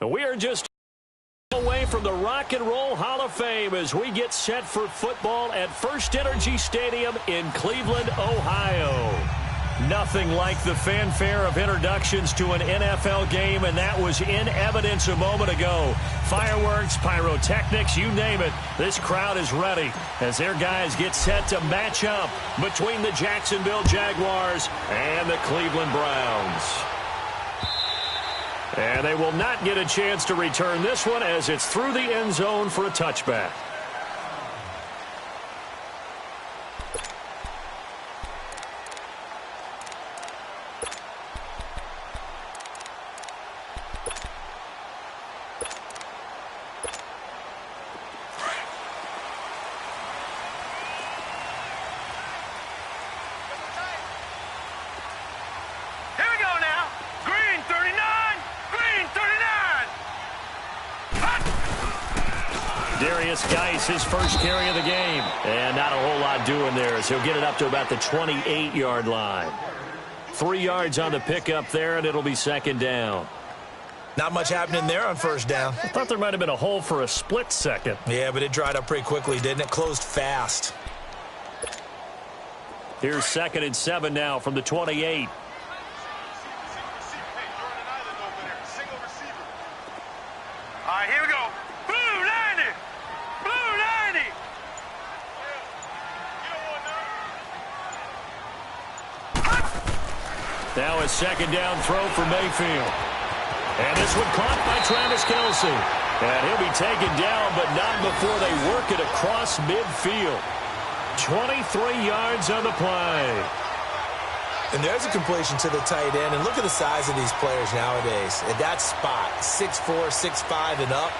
We are just away from the Rock and Roll Hall of Fame as we get set for football at First Energy Stadium in Cleveland, Ohio. Nothing like the fanfare of introductions to an NFL game, and that was in evidence a moment ago. Fireworks, pyrotechnics, you name it. This crowd is ready as their guys get set to match up between the Jacksonville Jaguars and the Cleveland Browns. And they will not get a chance to return this one as it's through the end zone for a touchback. His first carry of the game. And not a whole lot doing there as he'll get it up to about the 28-yard line. 3 yards on the pickup there, and it'll be second down. Not much happening there on first down. I thought there might have been a hole for a split second. Yeah, but it dried up pretty quickly, didn't it? Closed fast. Here's 2nd and 7 now from the 28. All right, here we go. Now a second down throw for Mayfield. And this one caught by Travis Kelce. And he'll be taken down, but not before they work it across midfield. 23 yards on the play. And there's a completion to the tight end. And look at the size of these players nowadays. At that spot, 6'4", 6'5", and up.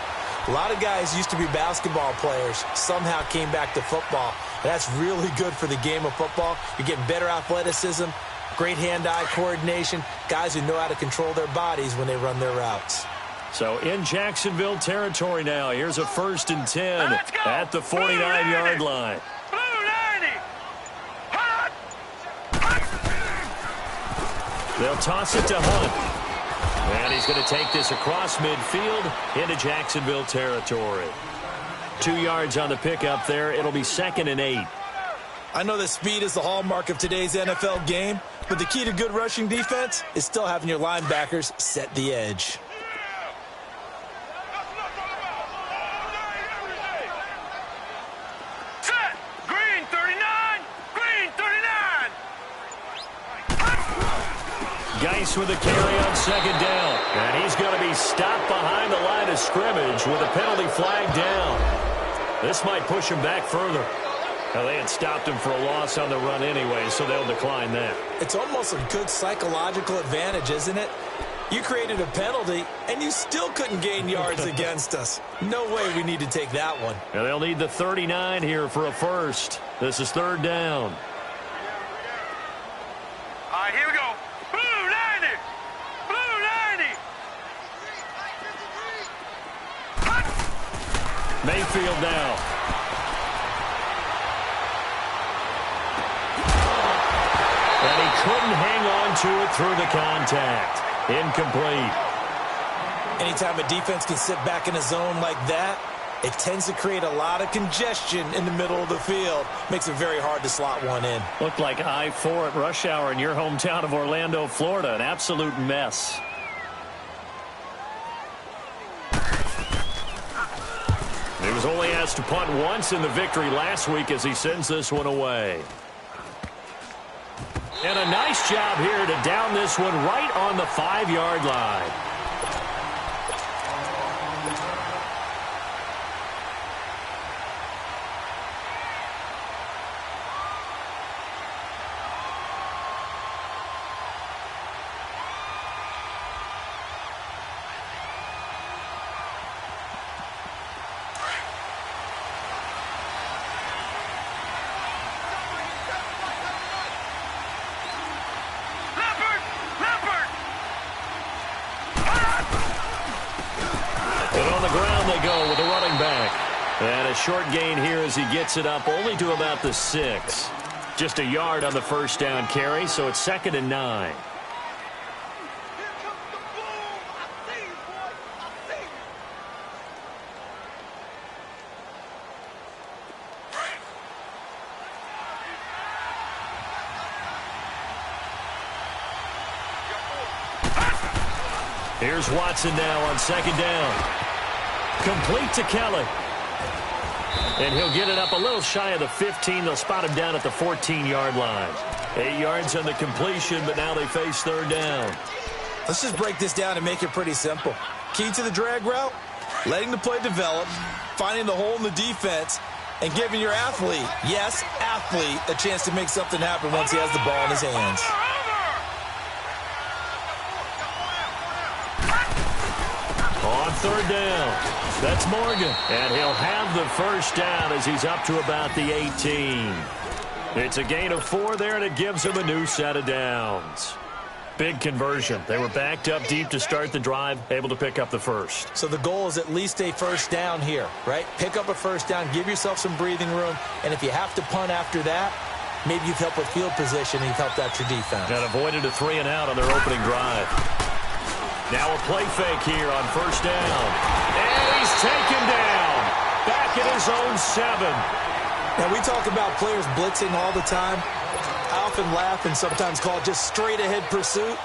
A lot of guys used to be basketball players, somehow came back to football. And that's really good for the game of football. You're getting better athleticism, great hand-eye coordination, guys who know how to control their bodies when they run their routes. So in Jacksonville territory now, here's a 1st and 10 at the 49-yard line. They'll toss it to Hunt. And he's going to take this across midfield into Jacksonville territory. 2 yards on the pickup there. It'll be 2nd and 8. I know that speed is the hallmark of today's NFL game, but the key to good rushing defense is still having your linebackers set the edge. Set! Green 39! Green 39! Geis with a carry on 2nd down. And he's going to be stopped behind the line of scrimmage with a penalty flag down. This might push him back further. Well, they had stopped him for a loss on the run anyway, so they'll decline that. It's almost a good psychological advantage, isn't it? You created a penalty, and you still couldn't gain yards against us. No way we need to take that one. And they'll need the 39 here for a first. This is 3rd down. All right, here we go. Blue 90! Blue 90! Mayfield now. And he couldn't hang on to it through the contact. Incomplete. Anytime a defense can sit back in a zone like that, it tends to create a lot of congestion in the middle of the field. Makes it very hard to slot one in. Looked like I-4 at rush hour in your hometown of Orlando, Florida. An absolute mess. He was only asked to punt once in the victory last week as he sends this one away. And a nice job here to down this one right on the 5-yard line. And a short gain here as he gets it up only to about the 6. Just a yard on the first down carry, so it's 2nd and 9. Here's Watson now on second down. Complete to Kelly. And he'll get it up a little shy of the 15. They'll spot him down at the 14-yard line. 8 yards on the completion, but now they face third down. Let's just break this down and make it pretty simple. Key to the drag route, letting the play develop, finding the hole in the defense, and giving your athlete, yes, athlete, a chance to make something happen once he has the ball in his hands. On third down, that's Morgan. And he'll have the first down as he's up to about the 18. It's a gain of 4 there, and it gives him a new set of downs. Big conversion. They were backed up deep to start the drive, able to pick up the first. So the goal is at least a first down here, right? Pick up a first down, give yourself some breathing room, and if you have to punt after that, maybe you've helped with field position and you've helped out your defense. And avoided a 3 and out on their opening drive. Now a play fake here on first down. And he's taken down. Back at his own 7. Now, we talk about players blitzing all the time. I often laugh and sometimes call it just straight-ahead pursuit.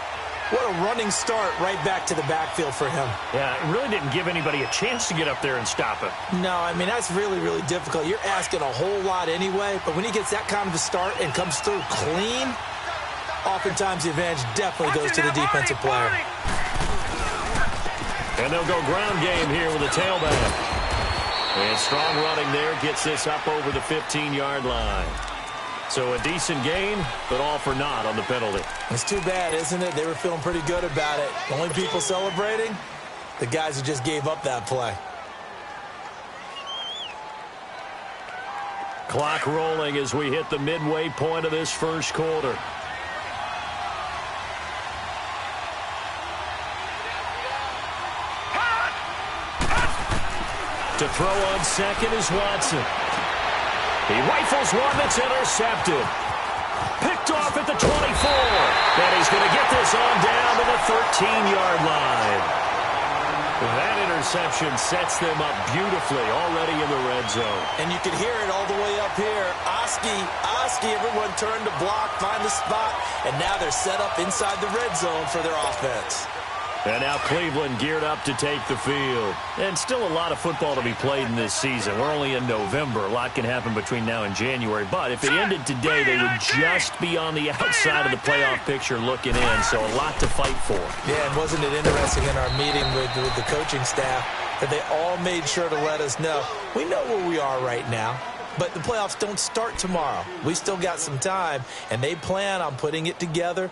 What a running start right back to the backfield for him. Yeah, it really didn't give anybody a chance to get up there and stop him. No, I mean, that's really, really difficult. You're asking a whole lot anyway, but when he gets that kind of a start and comes through clean, oftentimes the advantage definitely goes to the defensive player. And they'll go ground game here with a tailback. And strong running there gets this up over the 15-yard line. So a decent gain, but all for naught on the penalty. It's too bad, isn't it? They were feeling pretty good about it. The only people celebrating, the guys who just gave up that play. Clock rolling as we hit the midway point of this first quarter. To throw on second is Watson. He rifles one that's intercepted. Picked off at the 24. And he's going to get this on down to the 13-yard line. That interception sets them up beautifully already in the red zone. And you can hear it all the way up here. Oski, everyone turned to block, find the spot, and now they're set up inside the red zone for their offense. And now Cleveland geared up to take the field. And still a lot of football to be played in this season. We're only in November. A lot can happen between now and January. But if it ended today, they would just be on the outside of the playoff picture looking in. So a lot to fight for. Yeah, and wasn't it interesting in our meeting with the coaching staff that they all made sure to let us know, we know where we are right now, but the playoffs don't start tomorrow. We still got some time, and they plan on putting it together,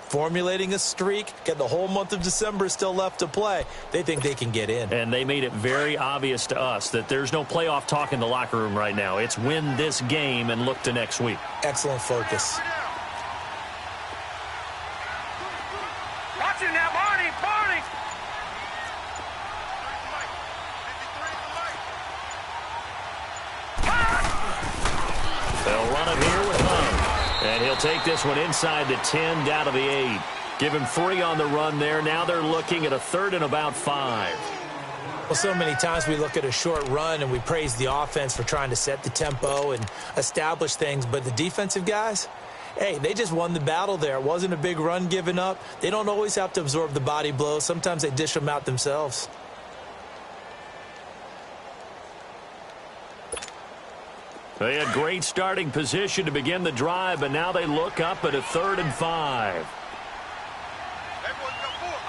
formulating a streak, get the whole month of December still left to play. They think they can get in. And they made it very obvious to us that there's no playoff talk in the locker room right now. It's win this game and look to next week. Excellent focus. Watch it now, Barney, Barney. They'll run it here with Hunt. And he'll take this one inside the 10, down to the 8. Give him 3 on the run there. Now they're looking at a 3rd and about 5. Well, so many times we look at a short run and we praise the offense for trying to set the tempo and establish things. But the defensive guys, hey, they just won the battle there. It wasn't a big run given up. They don't always have to absorb the body blows. Sometimes they dish them out themselves. They had great starting position to begin the drive, but now they look up at a 3rd and 5. All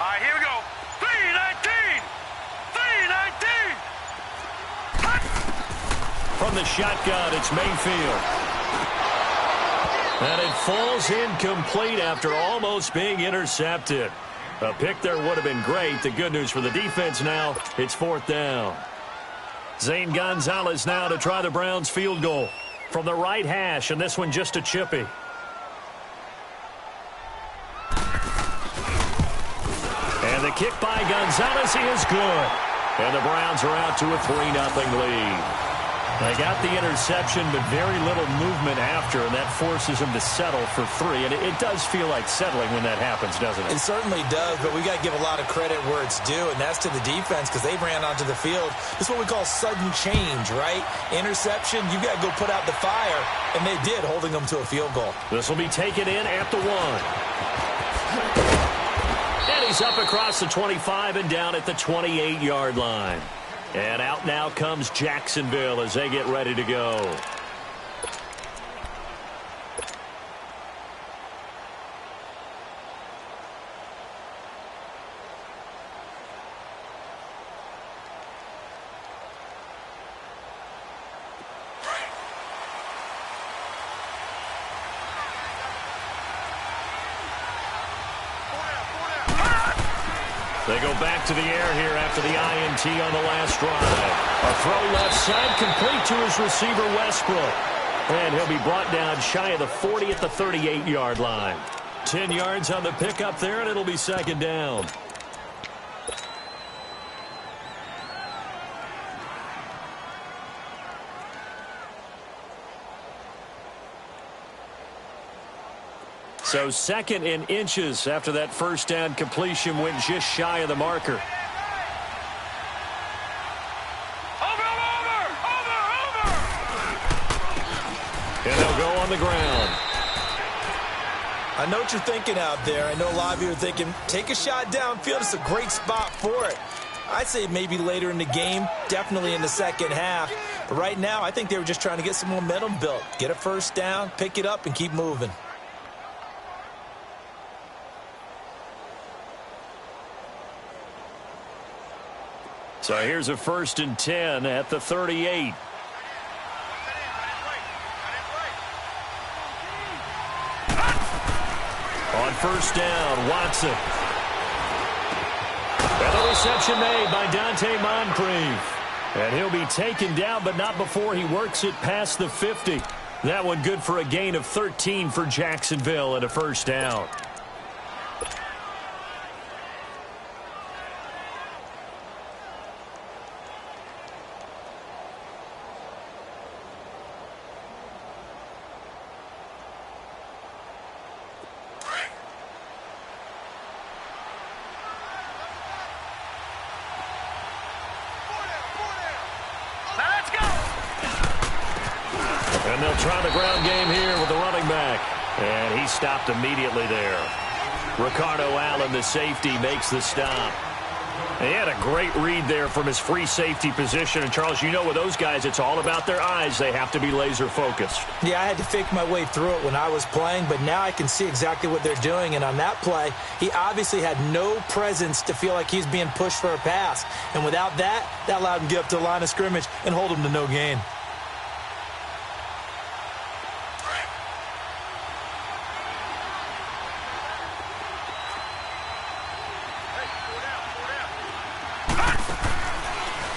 right, here we go. 3-19. 3-19. From the shotgun, it's Mayfield. And it falls incomplete after almost being intercepted. A pick there would have been great. The good news for the defense now, it's 4th down. Zane Gonzalez now to try the Browns field goal from the right hash, and this one just a chippy. And the kick by Gonzalez is good. And the Browns are out to a 3-0 lead. They got the interception, but very little movement after, and that forces them to settle for 3. And it does feel like settling when that happens, doesn't it? It certainly does, but we got to give a lot of credit where it's due, and that's to the defense because they ran onto the field. This is what we call sudden change, right? Interception, you got to go put out the fire, and they did, holding them to a field goal. This will be taken in at the 1. And he He's up across the 25 and down at the 28-yard line. And out now comes Jacksonville as they get ready to go. They go back to the air here after the INT on the last drive. A throw left side complete to his receiver, Westbrook. And he'll be brought down shy of the 40 at the 38-yard line. 10 yards on the pickup there, and it'll be second down. So second in inches after that first down completion went just shy of the marker. Over! And they'll go on the ground. I know what you're thinking out there. I know a lot of you are thinking, take a shot downfield. It's a great spot for it. I'd say maybe later in the game, definitely in the second half. But right now, I think they were just trying to get some momentum built. Get a first down, pick it up, and keep moving. So here's a 1st and 10 at the 38. On first down, Watson. And the reception made by Dante Moncrief. And he'll be taken down, but not before he works it past the 50. That one good for a gain of 13 for Jacksonville and a first down. And they'll try the ground game here with the running back. And he stopped immediately there. Ricardo Allen, the safety, makes the stop. And he had a great read there from his free safety position. And, Charles, you know with those guys, it's all about their eyes. They have to be laser-focused. Yeah, I had to fake my way through it when I was playing, but now I can see exactly what they're doing. And on that play, he obviously had no presence to feel like he's being pushed for a pass. And without that, that allowed him to get up to the line of scrimmage and hold him to no gain.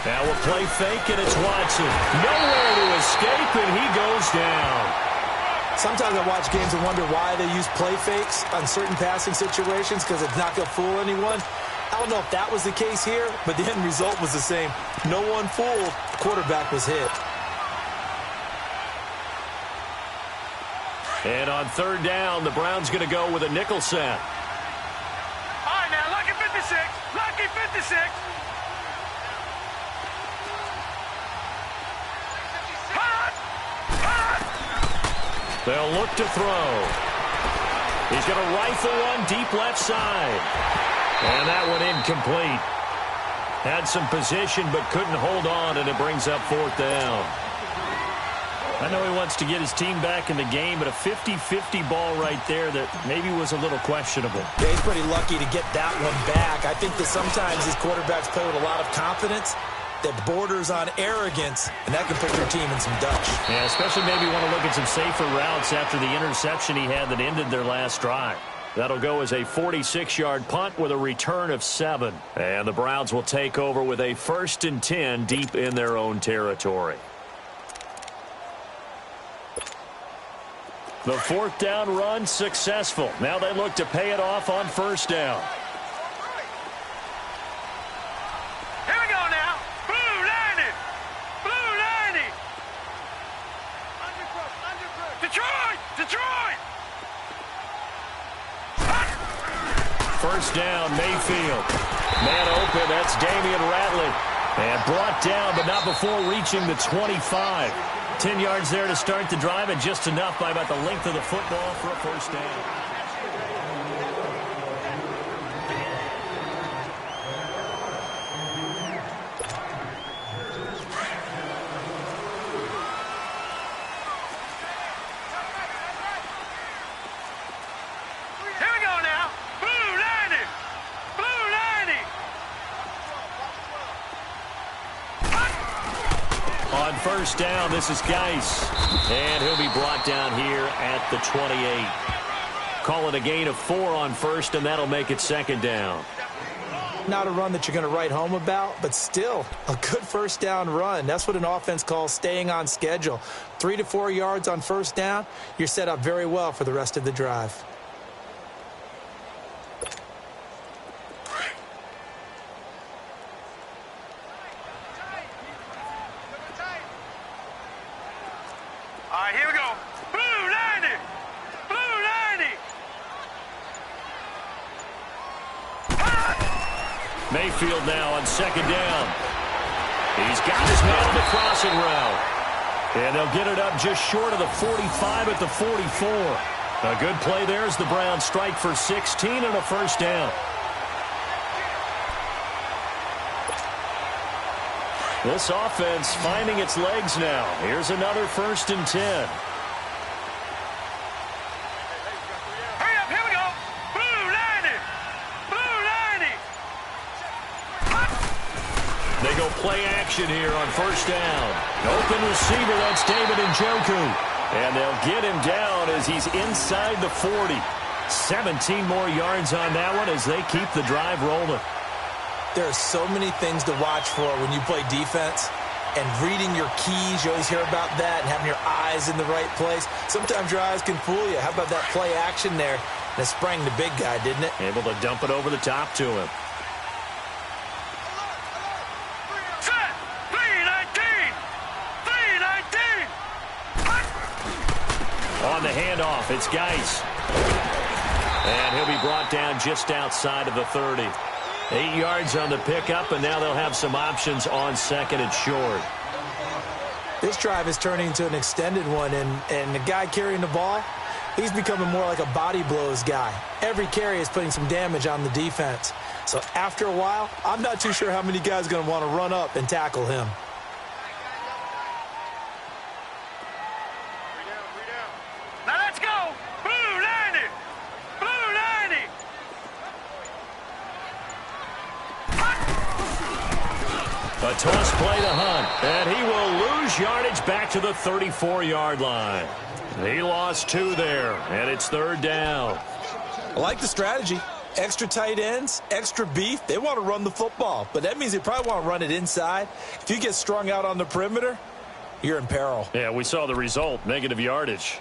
Now we'll play fake, and it's Watson. Nowhere to escape, and he goes down. Sometimes I watch games and wonder why they use play fakes on certain passing situations because it's not going to fool anyone. I don't know if that was the case here, but the end result was the same. No one fooled. The quarterback was hit. And on third down, the Browns going to go with a nickel set. All right, now, lucky 56. Lucky 56. They'll look to throw. He's going to rifle one deep left side. And that one incomplete. Had some position but couldn't hold on, and it brings up fourth down. I know he wants to get his team back in the game, but a 50-50 ball right there that maybe was a little questionable. Yeah, he's pretty lucky to get that one back. I think that sometimes these quarterbacks play with a lot of confidence that borders on arrogance, and that can put your team in some Dutch. Yeah, especially maybe want to look at some safer routes after the interception he had that ended their last drive. That'll go as a 46-yard punt with a return of 7. And the Browns will take over with a 1st and 10 deep in their own territory. The fourth down run successful. Now they look to pay it off on first down. Here we go now. Blue lining. Blue lining. Detroit. Detroit. First down, Mayfield. Man open, that's Damian Ratley. And brought down, but not before reaching the 25. 10 yards there to start the drive, and just enough by about the length of the football for a first down. On first down, this is Geis. And he'll be brought down here at the 28. Call it a gain of 4 on first, and that'll make it second down. Not a run that you're going to write home about, but still a good first down run. That's what an offense calls staying on schedule. 3 to 4 yards on first down, you're set up very well for the rest of the drive. All right, here we go. Blue 90. Blue 90. Mayfield now on second down. He's got his man on the crossing route. And they'll get it up just short of the 45 at the 44. A good play there as the Browns strike for 16 and a first down. This offense finding its legs now. Here's another 1st and 10. Hurry up, here we go. Blue 90. Blue 90. They go play action here on first down. Open receiver, that's David Njoku. And they'll get him down as he's inside the 40. 17 more yards on that one as they keep the drive rolling. There are so many things to watch for when you play defense. And reading your keys, you always hear about that, and having your eyes in the right place. Sometimes your eyes can fool you. How about that play action there? And it sprang the big guy, didn't it? Able to dump it over the top to him. Set. 319. 319. On the handoff, it's Geis. And he'll be brought down just outside of the 30. 8 yards on the pickup, and now they'll have some options on second and short. This drive is turning into an extended one, and the guy carrying the ball, he's becoming more like a body blows guy. Every carry is putting some damage on the defense. So after a while, I'm not too sure how many guys are going to want to run up and tackle him. Now let's go. Blue 90. Blue 90. A toss play to Hunt, and he will lose yardage back to the 34-yard line. He lost 2 there, and it's third down. I like the strategy. Extra tight ends, extra beef. They want to run the football, but that means they probably want to run it inside. If you get strung out on the perimeter, you're in peril. Yeah, we saw the result, negative yardage.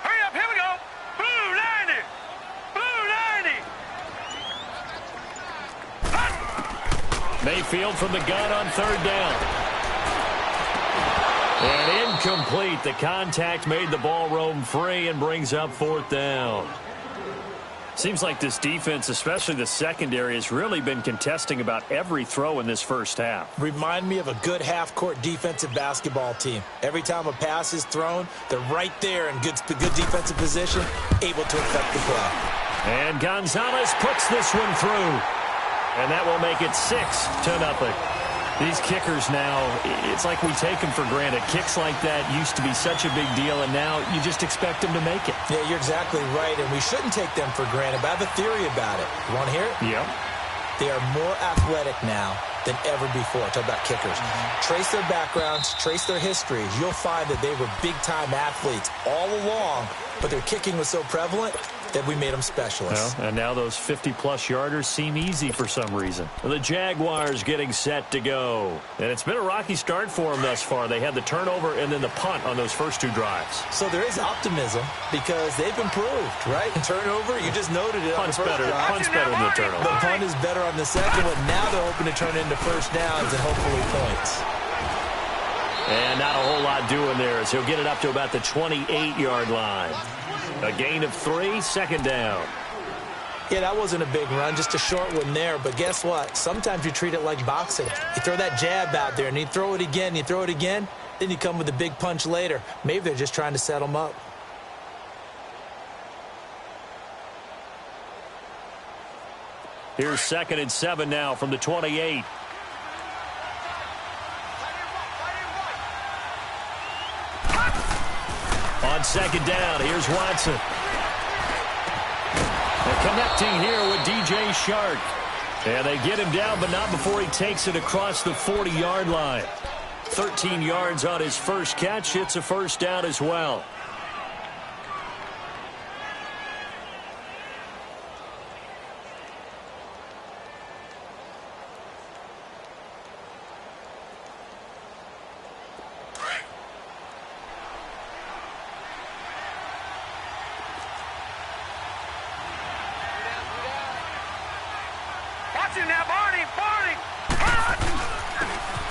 Hurry up, here we go. Blue 90. Blue 90. Mayfield from the gun on third down. And incomplete. The contact made the ball roam free and brings up fourth down. Seems like this defense, especially the secondary, has really been contesting about every throw in this first half. Remind me of a good half-court defensive basketball team. Every time a pass is thrown, they're right there in good defensive position, able to affect the play. And Gonzalez puts this one through. And that will make it 6-0. These kickers now, it's like we take them for granted. Kicks like that used to be such a big deal, and now you just expect them to make it. Yeah, you're exactly right, and we shouldn't take them for granted, but I have a theory about it. You want to hear it? Yep. They are more athletic now than ever before. Talk about kickers. Trace their backgrounds, trace their histories. You'll find that they were big-time athletes all along, but their kicking was so prevalent that we made them specialists. Well, and now those 50-plus yarders seem easy for some reason. The Jaguars getting set to go. And it's been a rocky start for them thus far. They had the turnover and then the punt on those first 2 drives. So there is optimism because they've improved, right? And turnover, you just noted it. Punt's on the better. first drive. Punt's better than the turnover. The punt is better on the second one. Now they're hoping to turn into first downs and hopefully points. And not a whole lot doing there as he'll get it up to about the 28-yard line. A gain of 3, second down. Yeah, that wasn't a big run, just a short one there. But guess what? Sometimes you treat it like boxing. You throw that jab out there, and you throw it again, you throw it again, then you come with a big punch later. Maybe they're just trying to set them up. Here's 2nd and 7 now from the 28. On second down, here's Watson. They're connecting here with DJ Shark. And they get him down, but not before he takes it across the 40-yard line. 13 yards on his first catch. It's a first down as well.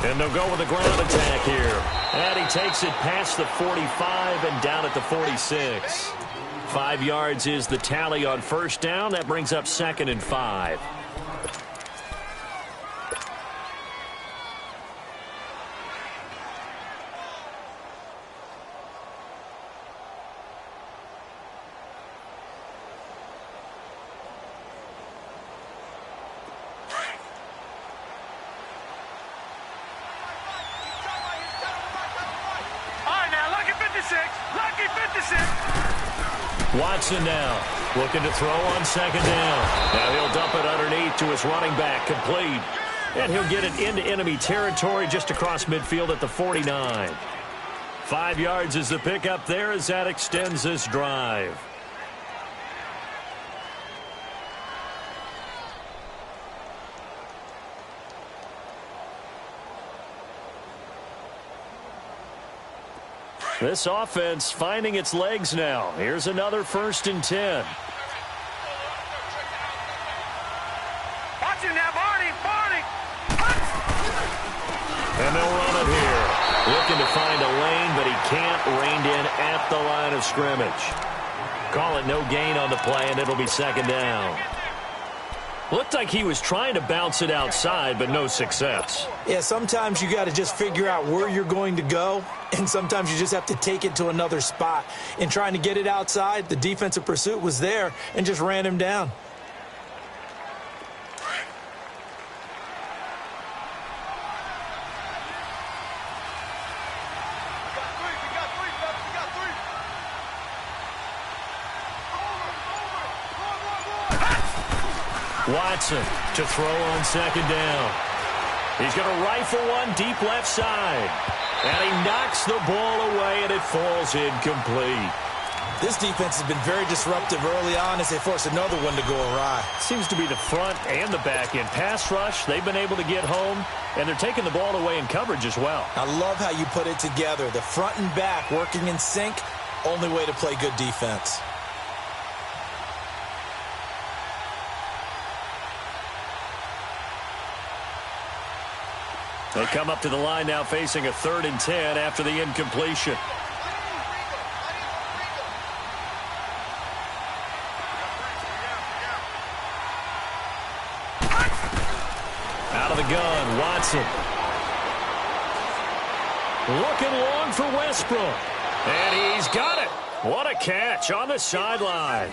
And they'll go with a ground attack here. And he takes it past the 45 and down at the 46. 5 yards is the tally on first down. That brings up 2nd and 5. Watson now looking to throw on second down. Now he'll dump it underneath to his running back, complete. And he'll get it into enemy territory just across midfield at the 49. 5 yards is the pickup there as that extends this drive. This offense finding its legs now. Here's another 1st and 10. Watching now, Barney. And they'll run it here. Looking to find a lane, but he can't. Reined in at the line of scrimmage. Call it no gain on the play, and it'll be 2nd down. Looked like he was trying to bounce it outside, but no success. Yeah, sometimes you got to just figure out where you're going to go, and sometimes you just have to take it to another spot. In trying to get it outside, the defensive pursuit was there and just ran him down. Watson to throw on second down. He's going to rifle one deep left side. And he knocks the ball away, and it falls incomplete. This defense has been very disruptive early on as they force another one to go awry. Seems to be the front and the back end. Pass rush, they've been able to get home, and they're taking the ball away in coverage as well. I love how you put it together. The front and back working in sync, only way to play good defense. They come up to the line now facing a 3rd and 10 after the incompletion. Out of the gun, Watson. Looking long for Westbrook. And he's got it. What a catch on the sideline.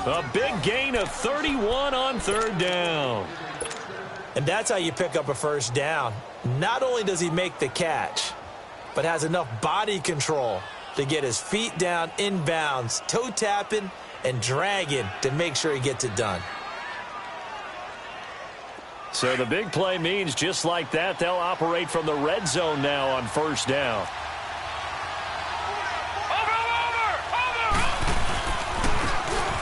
A big gain of 31 on 3rd down. And that's how you pick up a first down. Not only does he make the catch, but has enough body control to get his feet down inbounds, toe tapping and dragging to make sure he gets it done. So the big play means just like that, they'll operate from the red zone now on first down.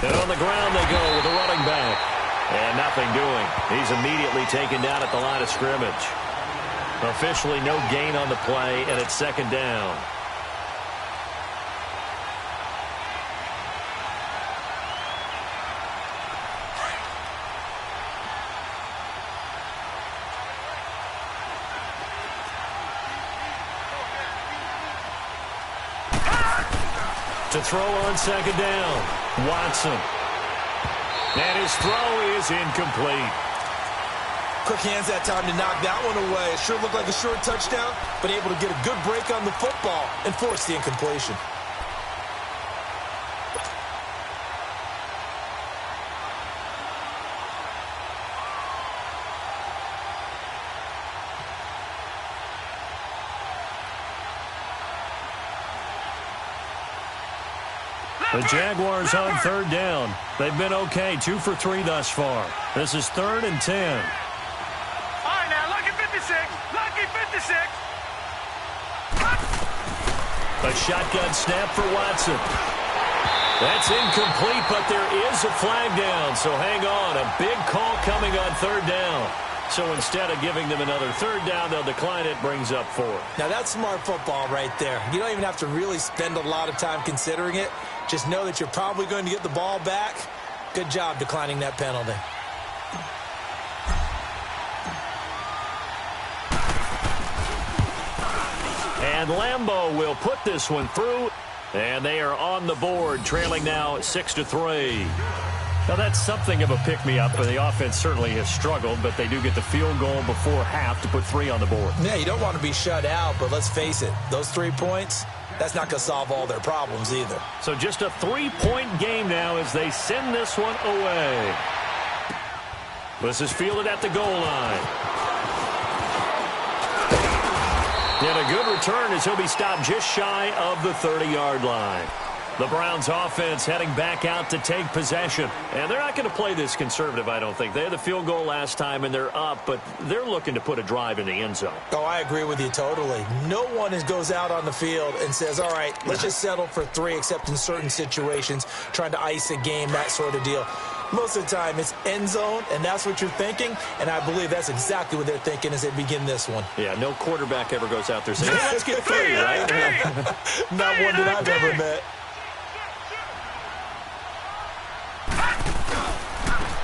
And on the ground they go with the running back. And nothing doing. He's immediately taken down at the line of scrimmage. Officially no gain on the play, and it's 2nd down. To throw on 2nd down, Watson. And his throw is incomplete. Quick hands that time to knock that one away. It sure looked like a short touchdown, but able to get a good break on the football and force the incompletion. The Jaguars on third down. They've been okay, 2 for 3 thus far. This is 3rd and 10. All right, now, lucky 56. Lucky 56. A shotgun snap for Watson. That's incomplete, but there is a flag down, so hang on. A big call coming on third down. So instead of giving them another third down, they'll decline it, brings up 4. Now, that's smart football right there. You don't even have to really spend a lot of time considering it. Just know that you're probably going to get the ball back. Good job declining that penalty. And Lambeau will put this one through. And they are on the board, trailing now 6-3. Now, that's something of a pick-me-up, and the offense certainly has struggled, but they do get the field goal before half to put 3 on the board. Yeah, you don't want to be shut out, but let's face it, those 3 points, that's not going to solve all their problems either. So just a 3-point game now as they send this one away. This is fielded at the goal line. And a good return as he'll be stopped just shy of the 30-yard line. The Browns offense heading back out to take possession. And they're not going to play this conservative, I don't think. They had the field goal last time, and they're up, but they're looking to put a drive in the end zone. Oh, I agree with you totally. No one goes out on the field and says, all right, let's just settle for 3, except in certain situations, trying to ice a game, that sort of deal. Most of the time, it's end zone, and that's what you're thinking, and I believe that's exactly what they're thinking as they begin this one. Yeah, no quarterback ever goes out there saying, hey, let's get 3, right? Not one that I've ever met.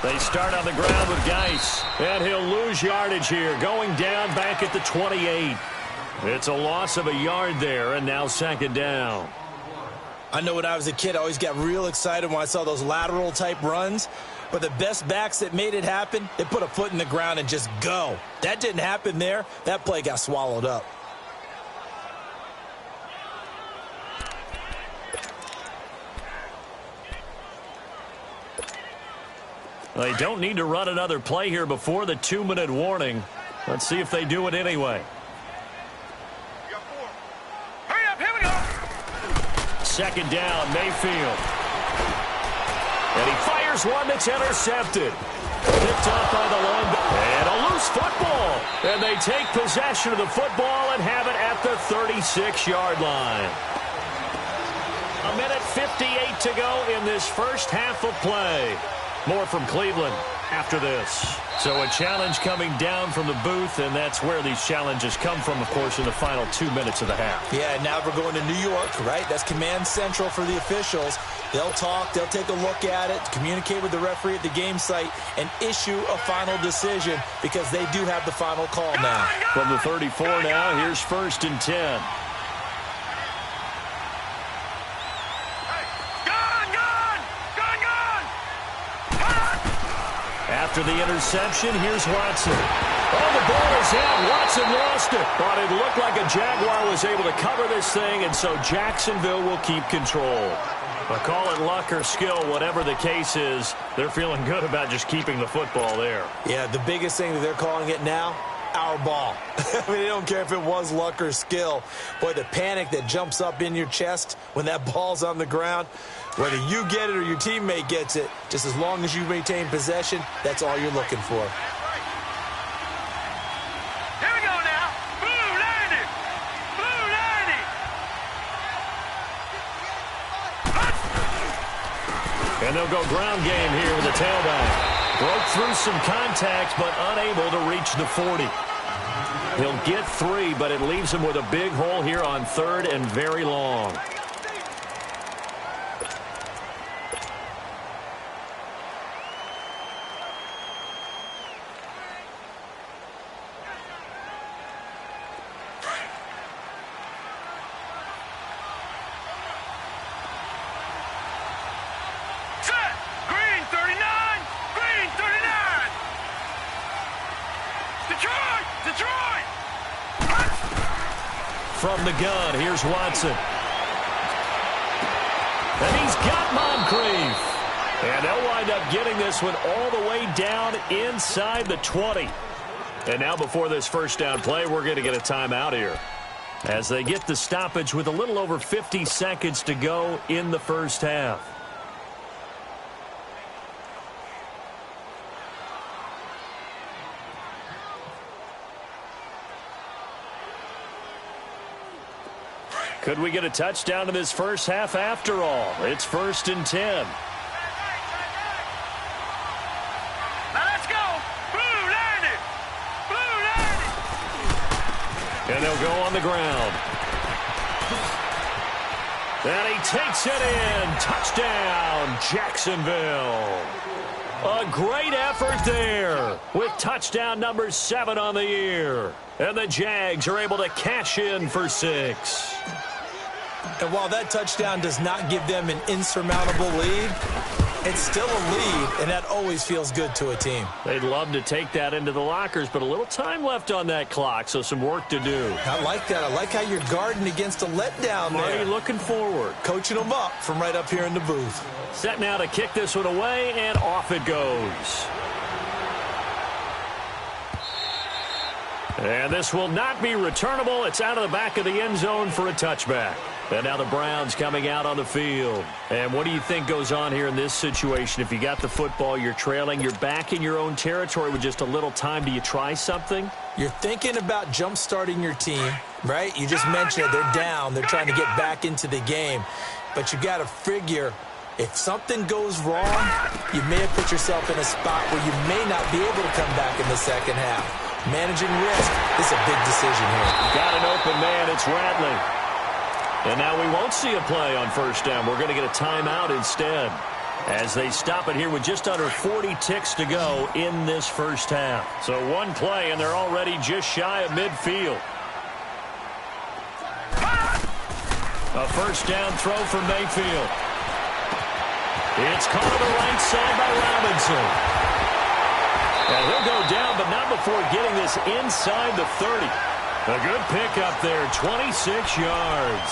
They start on the ground with Geis, and he'll lose yardage here, going down back at the 28. It's a loss of a yard there, and now 2nd down. I know when I was a kid, I always got real excited when I saw those lateral-type runs, but the best backs that made it happen, they put a foot in the ground and just go. That didn't happen there. That play got swallowed up. They don't need to run another play here before the 2-minute warning. Let's see if they do it anyway. Hurry up, here we go. 2nd down, Mayfield. And he fires one that's intercepted. Picked up by the linebacker. And a loose football. And they take possession of the football and have it at the 36-yard line. 1:58 to go in this first half of play. More from Cleveland after this. So a challenge coming down from the booth, and that's where these challenges come from, of course, in the final 2 minutes of the half. Yeah, now we're going to New York, right? That's command central for the officials. They'll talk, they'll take a look at it, communicate with the referee at the game site, and issue a final decision because they do have the final call now. From the 34 now, here's 1st and 10. After the interception, here's Watson. Oh, the ball is out. Watson lost it. But it looked like a Jaguar was able to cover this thing, and so Jacksonville will keep control. But call it luck or skill, whatever the case is, they're feeling good about just keeping the football there. Yeah, the biggest thing that they're calling it now, our ball. I mean, they don't care if it was luck or skill. Boy, the panic that jumps up in your chest when that ball's on the ground, whether you get it or your teammate gets it, just as long as you maintain possession, that's all you're looking for. Here we go now. Blue 90. Blue 90. And they'll go ground game here with the tailback. Broke through some contact, but unable to reach the 40. He'll get 3, but it leaves him with a big hole here on 3rd and very long. From the gun, here's Watson. And he's got Moncrief. And they'll wind up getting this one all the way down inside the 20. And now before this first down play, we're going to get a timeout here. as they get the stoppage with a little over 50 seconds to go in the first half. Could we get a touchdown in this first half after all? It's 1st and 10. Now let's go. Blue line it. Blue line it. And they'll go on the ground. And he takes it in. Touchdown, Jacksonville. A great effort there with touchdown number 7 on the year. And the Jags are able to cash in for 6. And while that touchdown does not give them an insurmountable lead, it's still a lead, and that always feels good to a team. They'd love to take that into the lockers, but a little time left on that clock, so some work to do. I like that. I like how you're guarding against a letdown there. Marty looking forward. Coaching them up from right up here in the booth. Set now to kick this one away, and off it goes. And this will not be returnable. It's out of the back of the end zone for a touchback. And now the Browns coming out on the field. And what do you think goes on here in this situation? If you got the football, you're trailing, you're back in your own territory with just a little time. Do you try something? You're thinking about jump-starting your team, right? You just mentioned it. They're down. They're trying to get back into the game. But you got to figure, if something goes wrong, you may have put yourself in a spot where you may not be able to come back in the second half. Managing risk is a big decision here. Got an open man. It's Rattling. And now we won't see a play on first down. We're going to get a timeout instead as they stop it here with just under 40 ticks to go in this first half. So one play, and they're already just shy of midfield. A first down throw for Mayfield. It's caught on the right side by Robinson. And he'll go down, but not before getting this inside the 30. A good pickup there, 26 yards.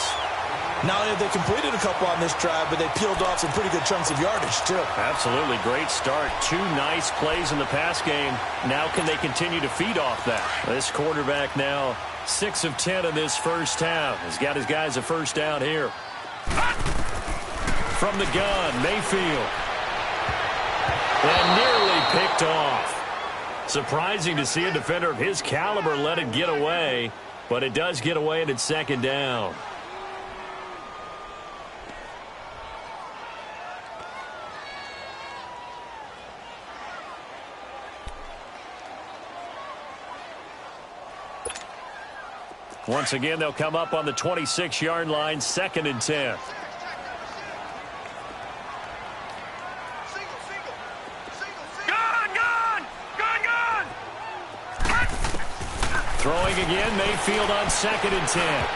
Not only have they completed a couple on this drive, but they peeled off some pretty good chunks of yardage, too. Absolutely. Great start. 2 nice plays in the pass game. Now can they continue to feed off that? This quarterback now 6 of 10 in this first half. He's got his guys a first down here. From the gun, Mayfield. And nearly picked off. Surprising to see a defender of his caliber let it get away, but it does get away and it's second down. Once again, they'll come up on the 26-yard line, 2nd and 10. Throwing again, Mayfield on 2nd and 10.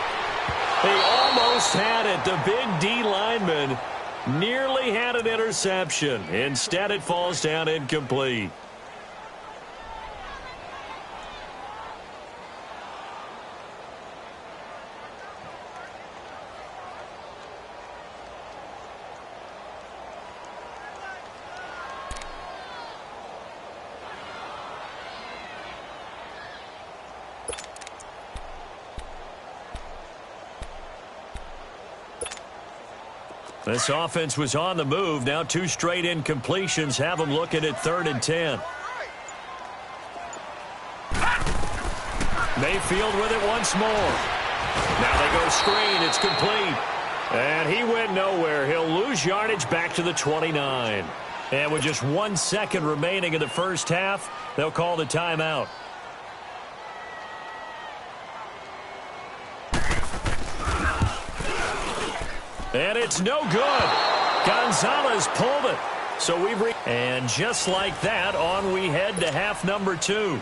He almost had it. The big D lineman nearly had an interception. Instead, it falls down incomplete. This offense was on the move. Now 2 straight incompletions have them looking at 3rd and 10. Mayfield with it once more. Now they go screen. It's complete. And he went nowhere. He'll lose yardage back to the 29. And with just 1 second remaining in the first half, they'll call the timeout. And it's no good. Gonzalez pulled it. So and just like that, on we head to half number 2.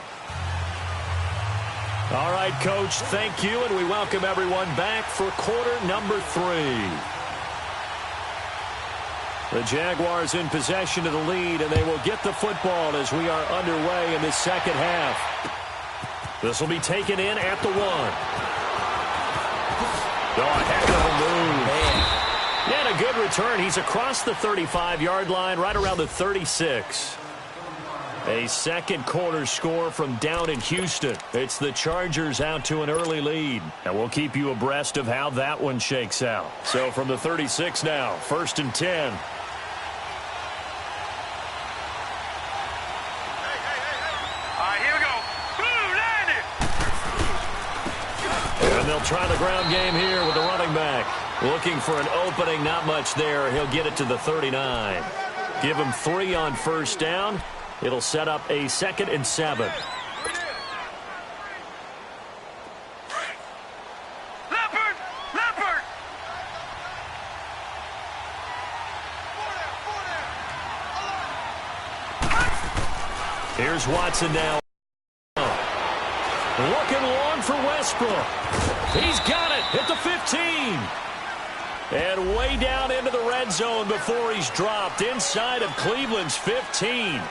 All right, Coach, thank you, and we welcome everyone back for quarter number 3. The Jaguars in possession of the lead, and they will get the football as we are underway in the second half. This will be taken in at the 1. Oh, a heck of a move. Man. And a good return. He's across the 35-yard line, right around the 36. A second quarter score from down in Houston. It's the Chargers out to an early lead. And we'll keep you abreast of how that one shakes out. So from the 36 now, 1st and 10. And they'll try the ground game here with the running back. Looking for an opening, not much there. He'll get it to the 39. Give him 3 on 1st down. It'll set up a 2nd and 7. Leopard! Leopard! Here's Watson now. Looking long for Westbrook. He's got it at the 15. And way down into the red zone before he's dropped inside of Cleveland's 15.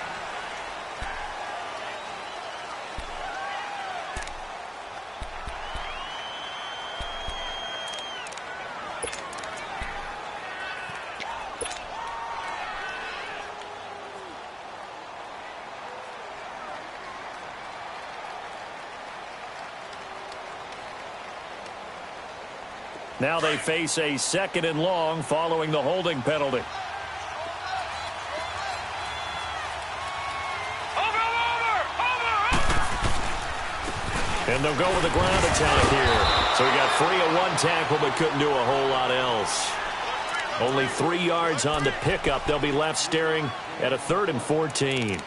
Now they face a 2nd and long following the holding penalty. And they'll go with a ground attack here. So he got free of one tackle but couldn't do a whole lot else. Only 3 yards on the pickup. They'll be left staring at a 3rd and 14.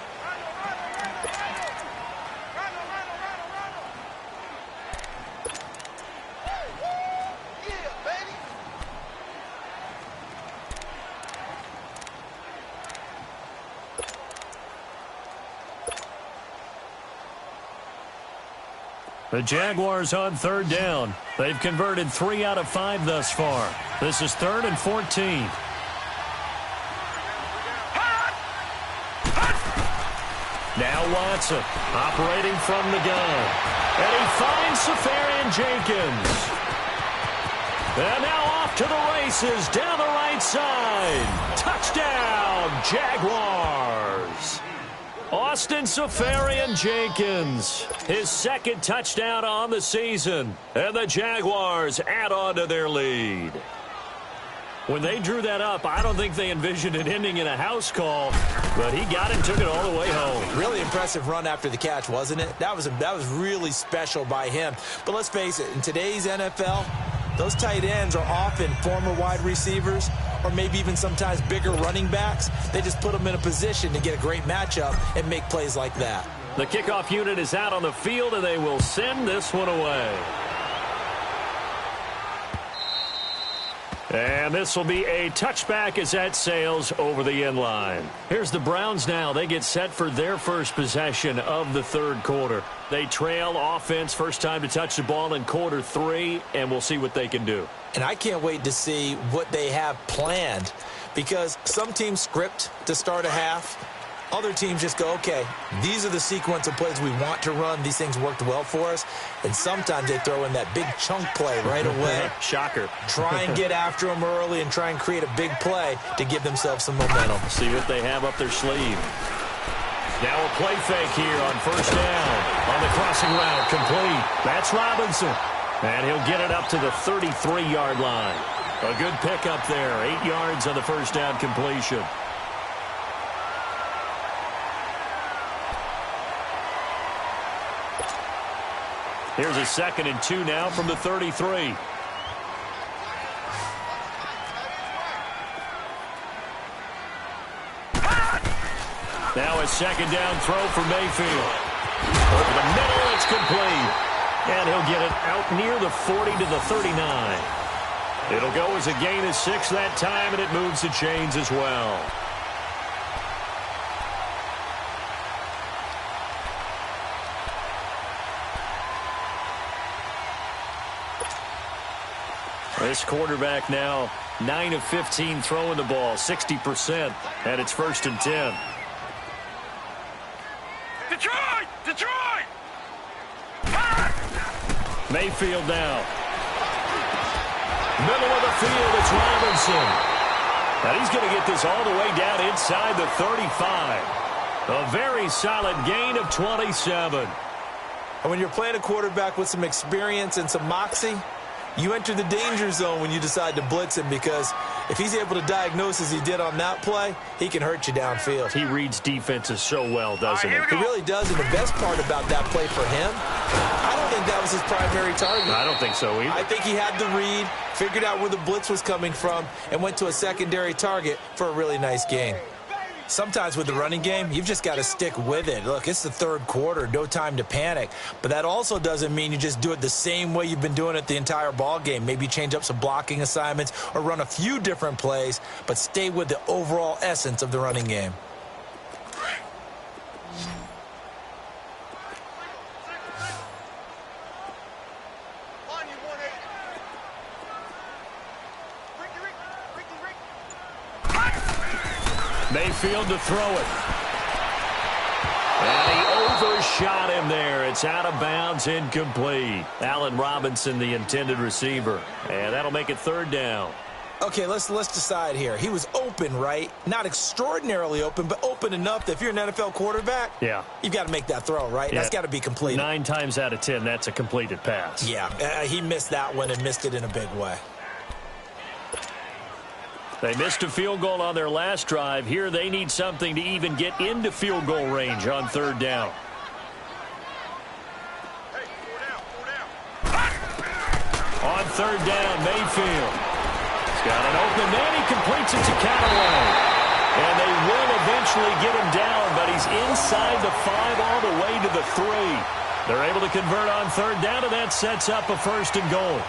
The Jaguars on 3rd down. They've converted 3 out of 5 thus far. This is 3rd and 14. Now Watson operating from the gun. And he finds Safarian Jenkins. And now off to the races down the right side. Touchdown, Jaguars. Austin Safarian Jenkins, his 2nd touchdown on the season. And the Jaguars add on to their lead. When they drew that up, I don't think they envisioned it ending in a house call, but he got it and took it all the way home. Really impressive run after the catch, wasn't it? That was really special by him. But let's face it, in today's NFL, those tight ends are often former wide receivers or maybe even sometimes bigger running backs. They just put them in a position to get a great matchup and make plays like that. The kickoff unit is out on the field, and they will send this one away. And this will be a touchback as that sails over the end line. Here's the Browns now. They get set for their first possession of the 3rd quarter. They trail offense, first time to touch the ball in quarter 3, and we'll see what they can do. And I can't wait to see what they have planned, because some teams script to start a half. Other teams just go, okay, these are the sequence of plays we want to run. These things worked well for us. And sometimes they throw in that big chunk play right away. Shocker. Try and get after them early and try and create a big play to give themselves some momentum. See what they have up their sleeve. Now a play fake here on 1st down. On the crossing route, complete. That's Robinson. And he'll get it up to the 33-yard line. A good pickup there. 8 yards on the 1st down completion. Here's a 2nd and 2 now from the 33. Now a 2nd down throw for Mayfield. Over the middle, it's complete. And he'll get it out near the 40 to the 39. It'll go as a gain of 6 that time, and it moves the chains as well. This quarterback now 9 of 15 throwing the ball, 60%, and it's 1st and 10. Detroit! Detroit! Mayfield now. Middle of the field, it's Robinson. And he's going to get this all the way down inside the 35. A very solid gain of 27. And when you're playing a quarterback with some experience and some moxie, you enter the danger zone when you decide to blitz him, because if he's able to diagnose as he did on that play, he can hurt you downfield. He reads defenses so well, doesn't he? He really does, and the best part about that play for him, I don't think that was his primary target. I don't think so either. I think he had the read, figured out where the blitz was coming from, and went to a secondary target for a really nice gain. Sometimes with the running game, you've just got to stick with it. Look, it's the third quarter, no time to panic. But that also doesn't mean you just do it the same way you've been doing it the entire ball game. Maybe change up some blocking assignments or run a few different plays, but stay with the overall essence of the running game. Mayfield to throw it. And he overshot him there. It's out of bounds, incomplete. Allen Robinson, the intended receiver. And that'll make it third down. Okay, let's decide here. He was open, right? Not extraordinarily open, but open enough that if you're an NFL quarterback, yeah, you've got to make that throw, right? Yeah. That's got to be completed. 9 times out of 10, that's a completed pass. Yeah, he missed that one and missed it in a big way. They missed a field goal on their last drive. Here they need something to even get into field goal range on third down. On third down, Mayfield. He's got an open man. He completes it to Callaway. And they will eventually get him down, but he's inside the 5 all the way to the 3. They're able to convert on third down, and that sets up a first and goal.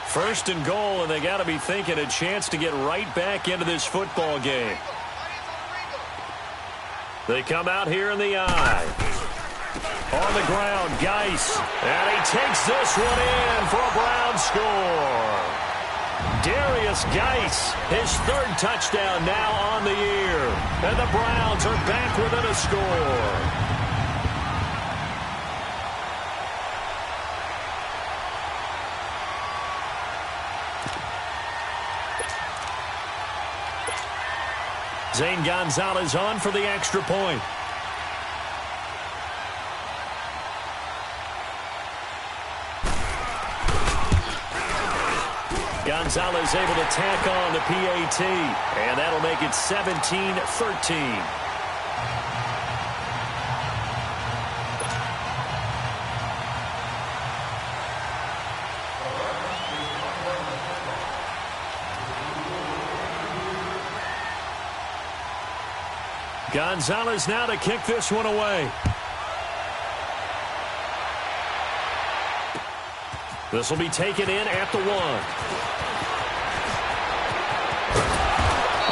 First and goal, and they got to be thinking a chance to get right back into this football game. They come out here in the eye. On the ground, Geis. And he takes this one in for a Brown score. Darius Geis, his third touchdown now on the year. And the Browns are back within a score. Zane Gonzalez on for the extra point. Gonzalez able to tack on the PAT, and that'll make it 17-13. Gonzalez now to kick this one away. This will be taken in at the 1.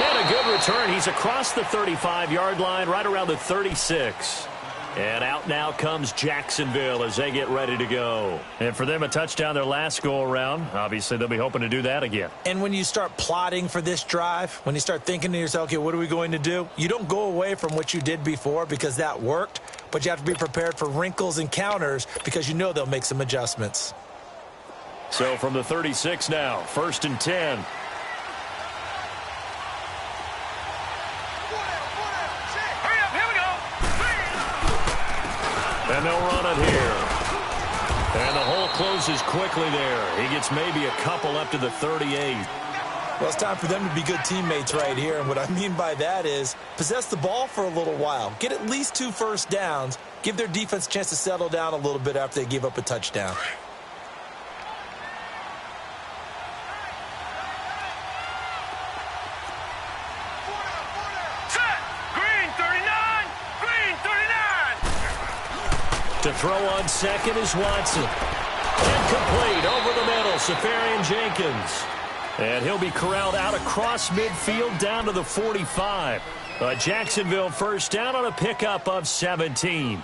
And a good return. He's across the 35-yard line, right around the 36. And out now comes Jacksonville as they get ready to go. And for them, a touchdown their last go-around. Obviously, they'll be hoping to do that again. And when you start plotting for this drive, when you start thinking to yourself, okay, what are we going to do? You don't go away from what you did before because that worked, but you have to be prepared for wrinkles and counters because you know they'll make some adjustments. So from the 36 now, 1st and 10. And they'll run it here. And the hole closes quickly there. He gets maybe a couple up to the 38. Well, it's time for them to be good teammates right here. And what I mean by that is possess the ball for a little while. Get at least 2 first downs. Give their defense a chance to settle down a little bit after they give up a touchdown. To throw on second is Watson. Incomplete over the middle, Safarian Jenkins. And he'll be corralled out across midfield down to the 45. A Jacksonville first down on a pickup of 17.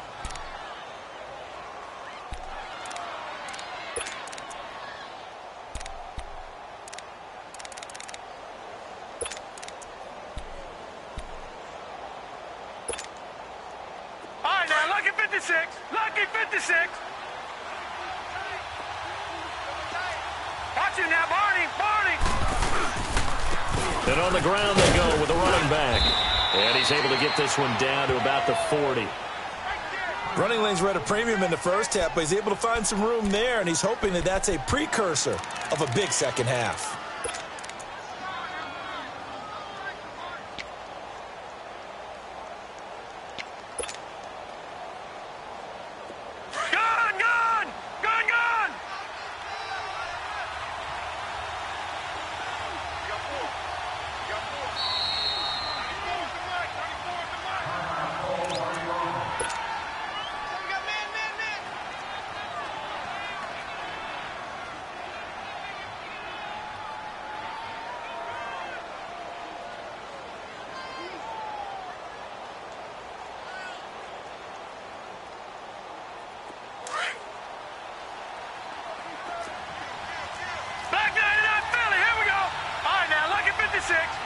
56. Lucky 56. Watch it now, Barney. Barney. And on the ground they go with the running back. And he's able to get this one down to about the 40. Running lanes were at a premium in the first half, but he's able to find some room there, and he's hoping that that's a precursor of a big second half.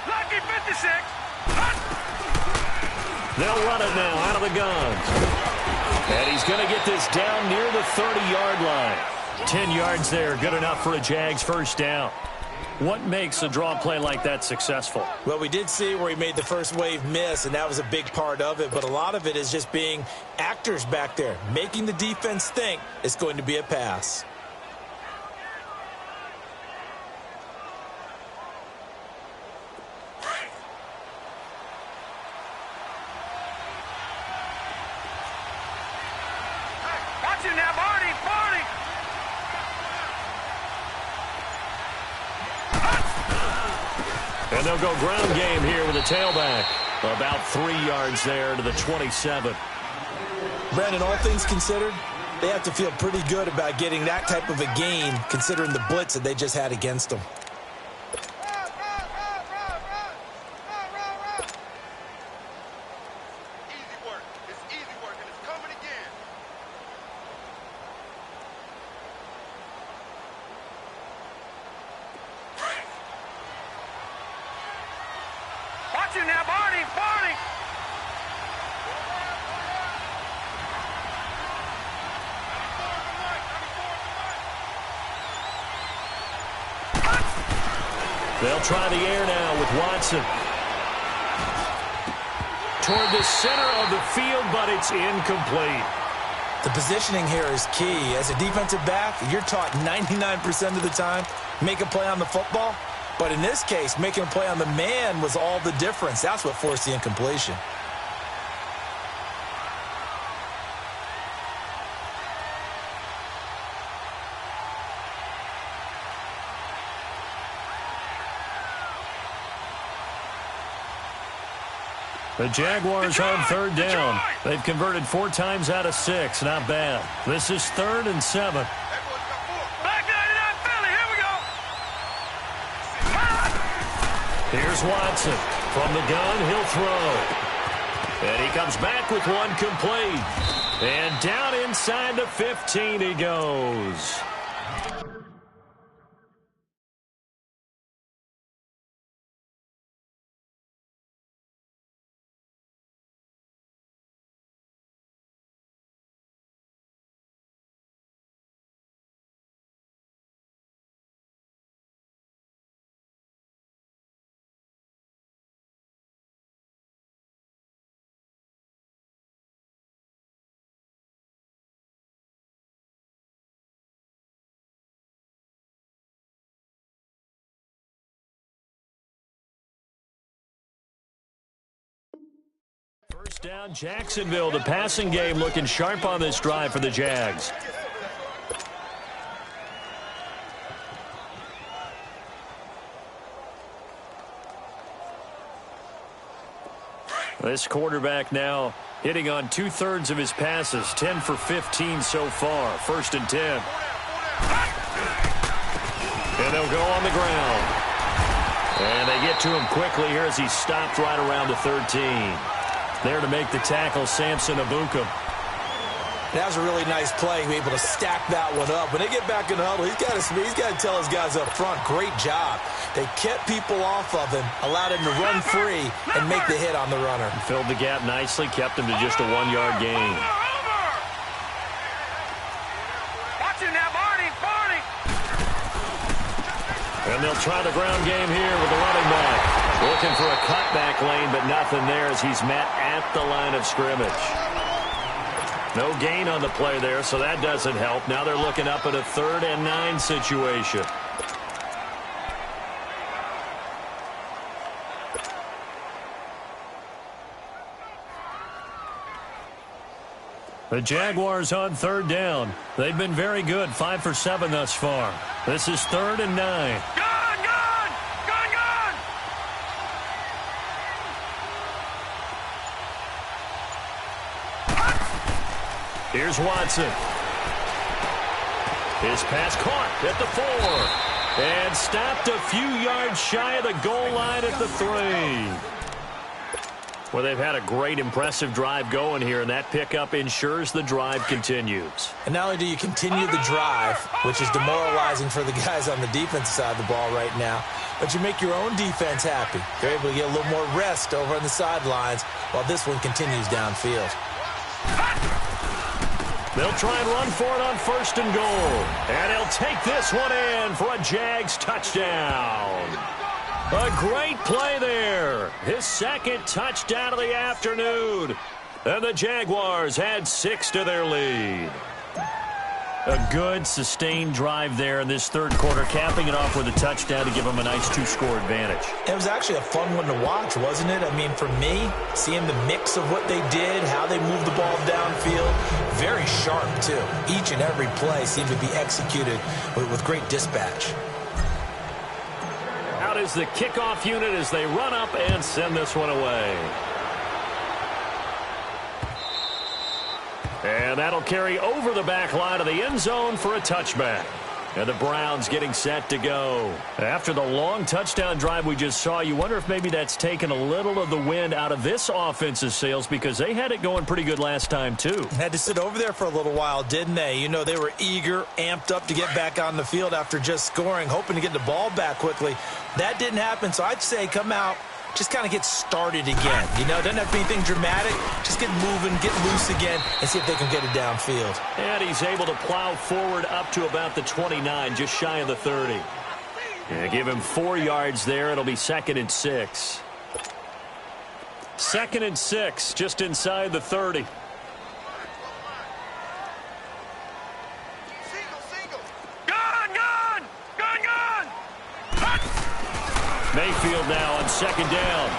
Lucky 56. They'll run it now out of the guns. And he's going to get this down near the 30-yard line. 10 yards there, good enough for a Jags first down. What makes a draw play like that successful? Well, we did see where he made the first wave miss, and that was a big part of it. But a lot of it is just being actors back there, making the defense think it's going to be a pass. And they'll go ground game here with a tailback. About 3 yards there to the 27. Brandon, all things considered, they have to feel pretty good about getting that type of a gain, considering the blitz that they just had against them. They'll try the air now with Watson. Toward the center of the field, but it's incomplete. The positioning here is key. As a defensive back, you're taught 99% of the time, make a play on the football. But in this case, making a play on the man was all the difference. That's what forced the incompletion. The Jaguars on third down. They've converted 4 times out of 6. Not bad. This is 3rd and 7. Back 99 Philly. Here we go. Here's Watson. From the gun, he'll throw. And he comes back with one complete. And down inside the 15 he goes. First down, Jacksonville. The passing game looking sharp on this drive for the Jags. This quarterback now hitting on 2/3 of his passes, 10 for 15 so far. 1st and 10. And they'll go on the ground. And they get to him quickly here as he stopped right around the 13. There to make the tackle, Samson Abuka. That was a really nice play, able to stack that one up. When they get back in the huddle, he's got to tell his guys up front, great job. They kept people off of him, allowed him to run free and make the hit on the runner. Filled the gap nicely, kept him to just a 1-yard gain. And they'll try the ground game here with the running back. Looking for a cutback lane, but nothing there as he's met at the line of scrimmage. No gain on the play there, so that doesn't help. Now they're looking up at a 3rd and 9 situation. The Jaguars on 3rd down. They've been very good, 5 for 7 thus far. This is 3rd and 9. Gone, gone! Gone, gone! Here's Watson. His pass caught at the 4. And stopped a few yards shy of the goal line at the 3. Well, they've had a great, impressive drive going here, and that pickup ensures the drive continues. And not only do you continue the drive, which is demoralizing for the guys on the defensive side of the ball right now, but you make your own defense happy. They're able to get a little more rest over on the sidelines while this one continues downfield. They'll try and run for it on 1st and goal. And he'll take this one in for a Jags touchdown. A great play there. His 2nd touchdown of the afternoon. And the Jaguars add 6 to their lead. A good, sustained drive there in this 3rd quarter, capping it off with a touchdown to give them a nice 2-score advantage. It was actually a fun one to watch, wasn't it? I mean, for me, seeing the mix of what they did, how they moved the ball downfield, very sharp, too. Each and every play seemed to be executed with great dispatch. Out is the kickoff unit as they run up and send this one away. And that'll carry over the back line of the end zone for a touchback. And the Browns getting set to go. After the long touchdown drive we just saw, you wonder if maybe that's taken a little of the wind out of this offense's sails because they had it going pretty good last time, too. Had to sit over there for a little while, didn't they? You know, they were eager, amped up to get back on the field after just scoring, hoping to get the ball back quickly. That didn't happen, so I'd say come out, just kind of get started again. You know, doesn't have to be anything dramatic. Just get moving, get loose again, and see if they can get it downfield. And he's able to plow forward up to about the 29, just shy of the 30. And give him 4 yards there. It'll be 2nd and 6. 2nd and 6, just inside the 30. Mayfield now on 2nd down.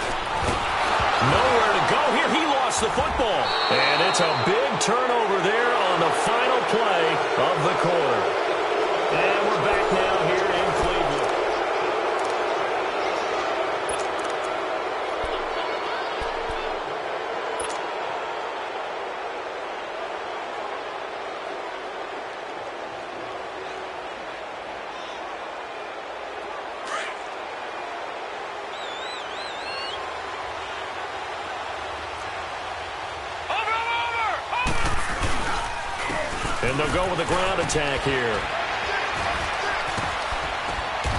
Nowhere to go here. He lost the football. And it's a big turnover there on the final play of the quarter. And we're back now here in Cleveland. And they'll go with the ground attack here.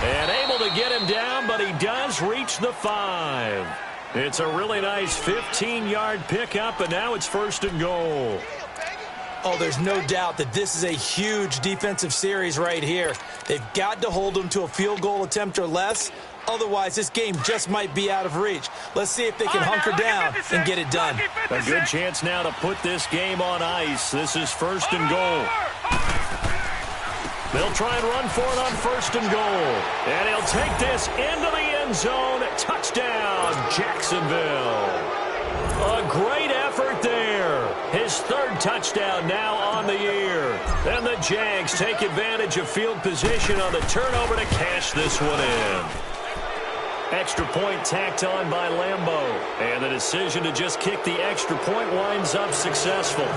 And able to get him down, but he does reach the 5. It's a really nice 15-yard pickup, and now it's 1st and goal. Oh, there's no doubt that this is a huge defensive series right here. They've got to hold them to a field goal attempt or less. Otherwise, this game just might be out of reach. Let's see if they can hunker down and get it done. A good chance now to put this game on ice. This is 1st and goal. They'll try and run for it on 1st and goal. And he'll take this into the end zone. Touchdown, Jacksonville. A great effort there. His 3rd touchdown now on the year. And the Jags take advantage of field position on the turnover to cash this one in. Extra point tacked on by Lambeau. And the decision to just kick the extra point winds up successful.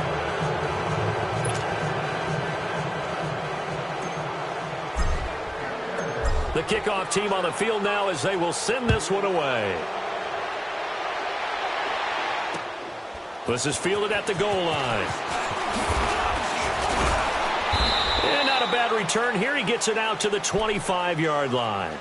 The kickoff team on the field now as they will send this one away. This is fielded at the goal line. And not a bad return here. He gets it out to the 25-yard line.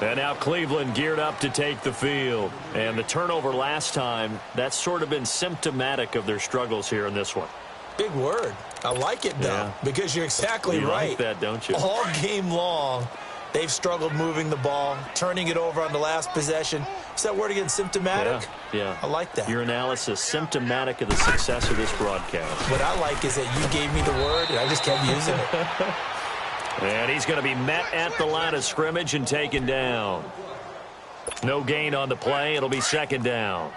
And now Cleveland geared up to take the field. And the turnover last time, that's sort of been symptomatic of their struggles here in this one. Big word. I like it, though, because you're exactly right. You like that, don't you? All game long, They've struggled moving the ball, turning it over on the last possession. Is that word again, symptomatic? Yeah. I like that. Your analysis, symptomatic of the success of this broadcast. What I like is that you gave me the word, and I just kept using it. And he's going to be met at the line of scrimmage and taken down. No gain on the play. It'll be second down.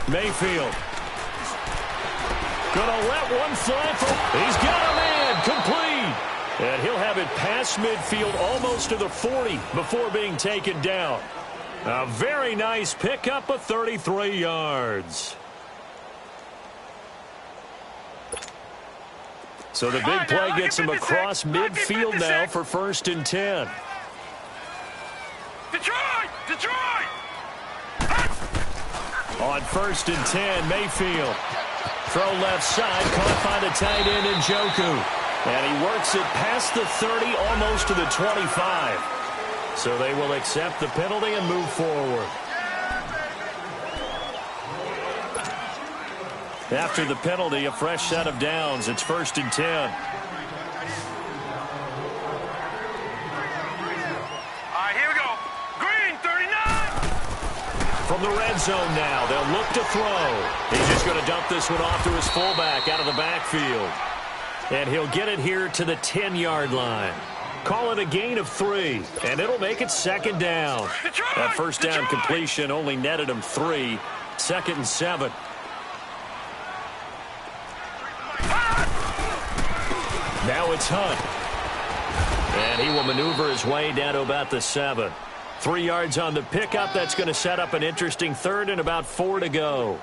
Mayfield. Gonna let one fly for... He's got a man. Complete. And he'll have it past midfield almost to the 40 before being taken down. A very nice pickup of 33 yards. So the big play gets him across midfield now for 1st and 10. Detroit! On 1st and 10, Mayfield. Throw left side, caught by the tight end Njoku. And he works it past the 30, almost to the 25. So they will accept the penalty and move forward. After the penalty, a fresh set of downs. It's 1st and 10. All right, here we go. Green, 39. From the red zone now, they'll look to throw. He's just going to dump this one off to his fullback out of the backfield. And he'll get it here to the 10-yard line. Call it a gain of 3, and it'll make it second down. That first down completion only netted him 3. 2nd and 7. Now it's Hunt. And he will maneuver his way down to about the 7. 3 yards on the pickup. That's going to set up an interesting 3rd and about 4 to go.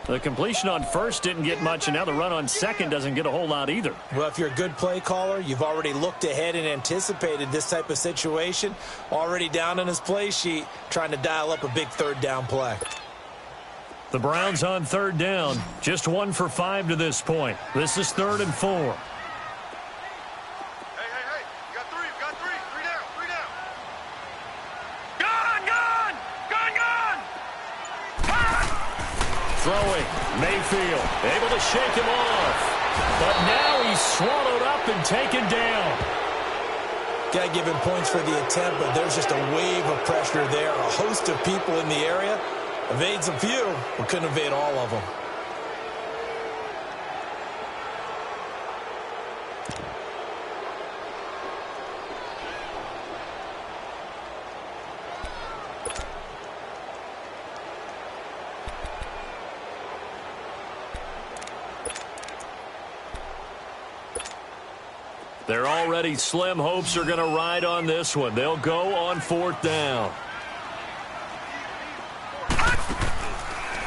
The completion on 1st didn't get much, and now the run on 2nd doesn't get a whole lot either. Well, if you're a good play caller, you've already looked ahead and anticipated this type of situation. Already down on his play sheet, trying to dial up a big 3rd down play. The Browns on 3rd down. Just 1 for 5 to this point. This is 3rd and 4. Hey, you got 3, three down. Gone! Throwing, Mayfield, able to shake him off. But now he's swallowed up and taken down. Got to give him points for the attempt, but there's just a wave of pressure there. A host of people in the area. Evades a few, but couldn't evade all of them. They're already slim hopes are going to ride on this one. They'll go on 4th down.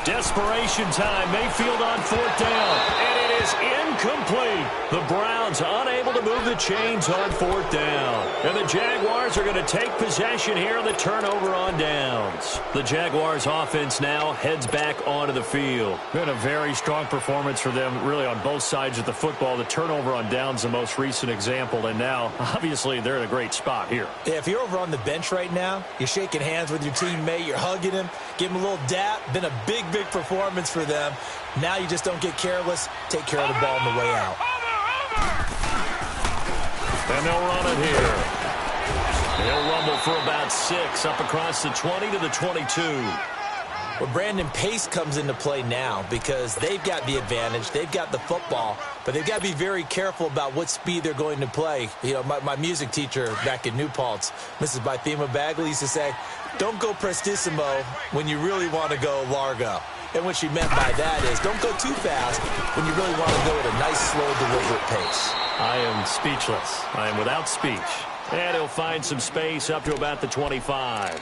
Desperation time. Mayfield on 4th down. And it is incomplete. The Browns unable to move the chains on 4th down. And the Jaguars are going to take possession here on the turnover on downs. The Jaguars offense now heads back onto the field. Been a very strong performance for them really on both sides of the football. The turnover on downs the most recent example. And now, obviously, they're in a great spot here. Yeah, if you're over on the bench right now, you're shaking hands with your teammate, you're hugging him, give him a little dap. Been a big performance for them. Now you just don't get careless. Take care of the ball on the way out. And they'll run it here. He'll rumble for about 6 up across the 20 to the 22. Well, Brandon, pace comes into play now because they've got the advantage. They've got the football, but they've got to be very careful about what speed they're going to play. You know, my music teacher back in New Paltz, Mrs. Bythema Bagley, used to say, don't go prestissimo when you really want to go largo. And what she meant by that is don't go too fast when you really want to go at a nice, slow, deliberate pace. I am speechless. I am without speech. And he'll find some space up to about the 25.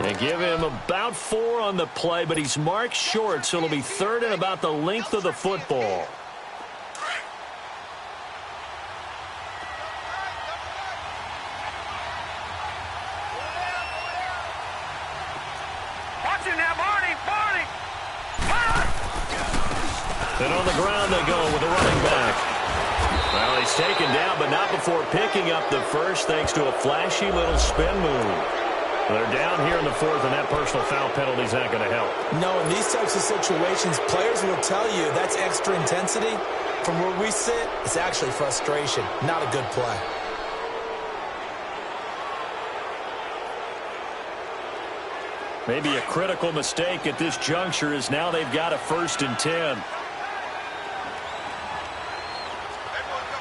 They give him about 4 on the play, but he's marked short, so it'll be 3rd and about the length of the football. Watch him now, Barney! And on the ground they go with the running back. Well, he's taken down, but not before picking up the first thanks to a flashy little spin move. They're down here in the fourth, and that personal foul penalty is not going to help. No, in these types of situations, players will tell you that's extra intensity. From where we sit, it's actually frustration, not a good play. Maybe a critical mistake at this juncture is now they've got a 1st and 10.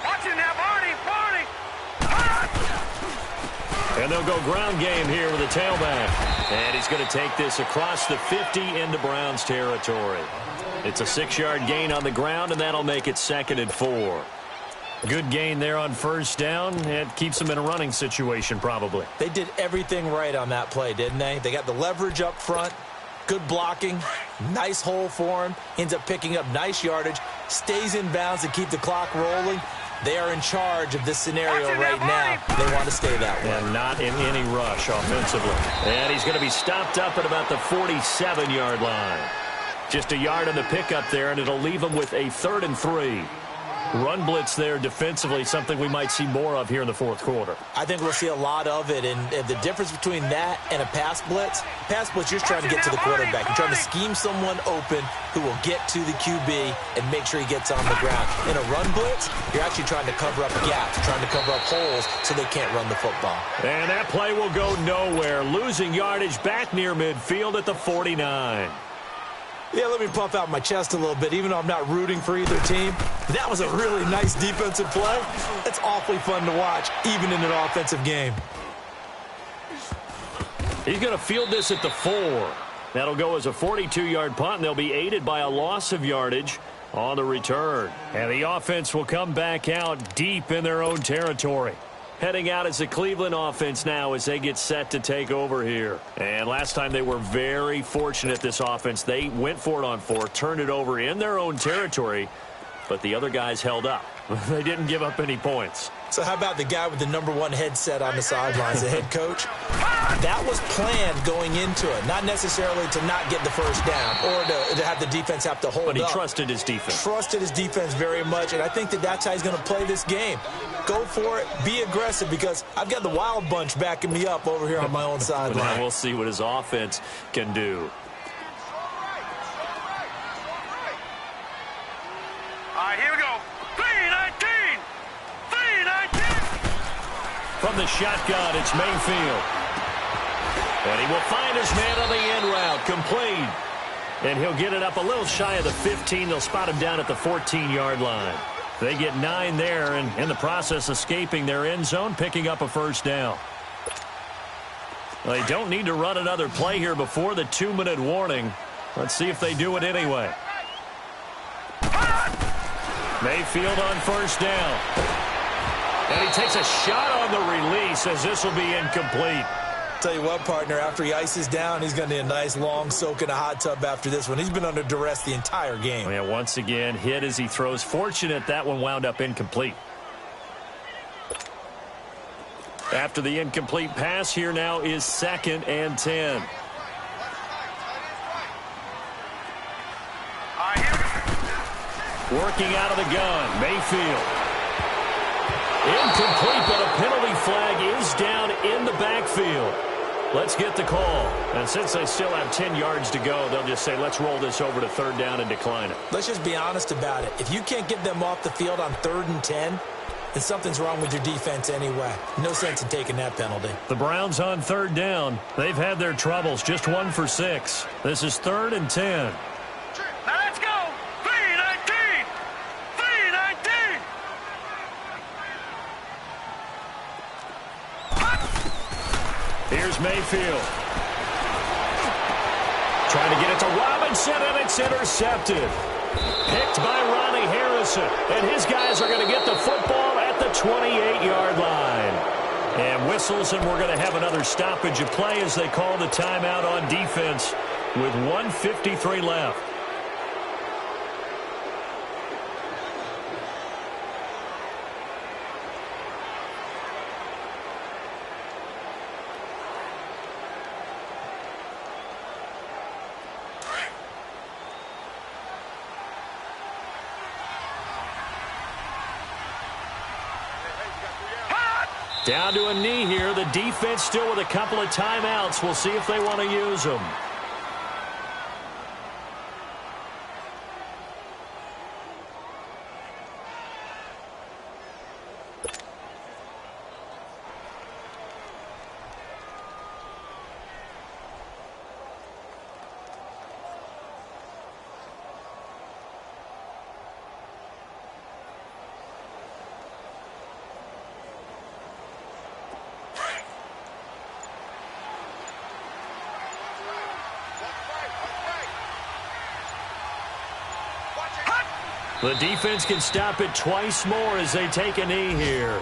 Watch it now, Barney! And they'll go ground game here with a tailback. And he's going to take this across the 50 into Browns territory. It's a 6-yard gain on the ground, and that'll make it 2nd and 4. Good gain there on 1st down. It keeps them in a running situation, probably. They did everything right on that play, didn't they? They got the leverage up front, good blocking, nice hole for him, ends up picking up nice yardage, stays in bounds to keep the clock rolling. They are in charge of this scenario right now. They want to stay that way. And not in any rush offensively. And he's going to be stopped up at about the 47-yard line. Just a yard on the pickup there, and it'll leave him with a 3rd and 3. Run blitz there defensively, something we might see more of here in the fourth quarter. I think we'll see a lot of it, and the difference between that and a pass blitz, you're just trying to get to the quarterback. You're trying to scheme someone open who will get to the QB and make sure he gets on the ground. In a run blitz, you're actually trying to cover up gaps, trying to cover up holes so they can't run the football. And that play will go nowhere, losing yardage back near midfield at the 49. Yeah, let me puff out my chest a little bit, even though I'm not rooting for either team. That was a really nice defensive play. It's awfully fun to watch, even in an offensive game. He's going to field this at the 4. That'll go as a 42-yard punt, and they'll be aided by a loss of yardage on the return. And the offense will come back out deep in their own territory. Heading out as the Cleveland offense now as they get set to take over here. And last time they were very fortunate, this offense. They went for it on 4, turned it over in their own territory, but the other guys held up. They didn't give up any points. So how about the guy with the #1 headset on the sidelines, the head coach? That was planned going into it, not necessarily to not get the 1st down or to have the defense have to hold up. But he trusted his defense. Trusted his defense very much, and I think that's how he's going to play this game. Go for it, be aggressive, because I've got the wild bunch backing me up over here on my own sideline. Now we'll see what his offense can do. All right, here we go. 3-19! 3-19! From the shotgun, it's Mayfield. And he will find his man on the end route, complete. And he'll get it up a little shy of the 15. They'll spot him down at the 14-yard line. They get 9 there, and in the process escaping their end zone, picking up a 1st down. Well, they don't need to run another play here before the 2-minute warning. Let's see if they do it anyway. Mayfield on 1st down. And he takes a shot on the release as this will be incomplete. Tell you what, partner, after he ices down, he's going to need a nice long soak in a hot tub after this one. He's been under duress the entire game. Yeah, once again, hit as he throws. Fortunate that one wound up incomplete. After the incomplete pass, here now is 2nd and 10. Working out of the gun, Mayfield. Incomplete, but a penalty flag is down in the backfield. Let's get the call. And since they still have 10 yards to go, they'll just say, let's roll this over to 3rd down and decline it. Let's just be honest about it. If you can't get them off the field on 3rd and 10, then something's wrong with your defense anyway. No sense in taking that penalty. The Browns on 3rd down. They've had their troubles, just 1 for 6. This is 3rd and 10. Now let's go! 3-19! 3-19! Here's Mayfield. Trying to get it to Robinson, and it's intercepted. Picked by Ronnie Harrison. And his guys are going to get the football at the 28-yard line. And whistles, and we're going to have another stoppage of play as they call the timeout on defense with 1:53 left. Down to a knee here. The defense still with a couple of timeouts. We'll see if they want to use them. The defense can stop it twice more as they take a knee here.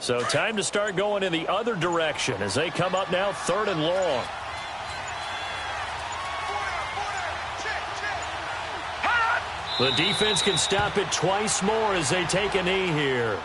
So time to start going in the other direction as they come up now 3rd and long. The defense can stop it twice more as they take a knee here.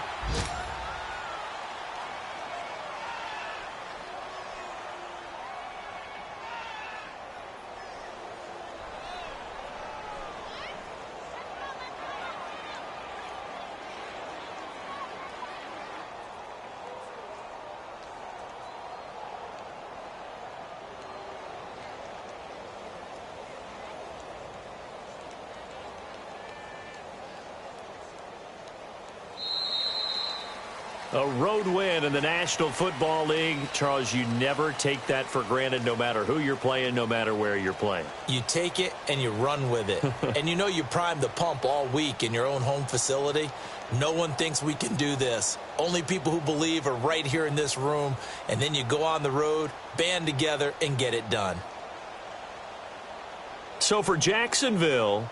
A road win in the National Football League. Charles, you never take that for granted no matter who you're playing, no matter where you're playing. You take it and you run with it. And you know you primed the pump all week in your own home facility. No one thinks we can do this. Only people who believe are right here in this room. And then you go on the road, band together, and get it done. So for Jacksonville,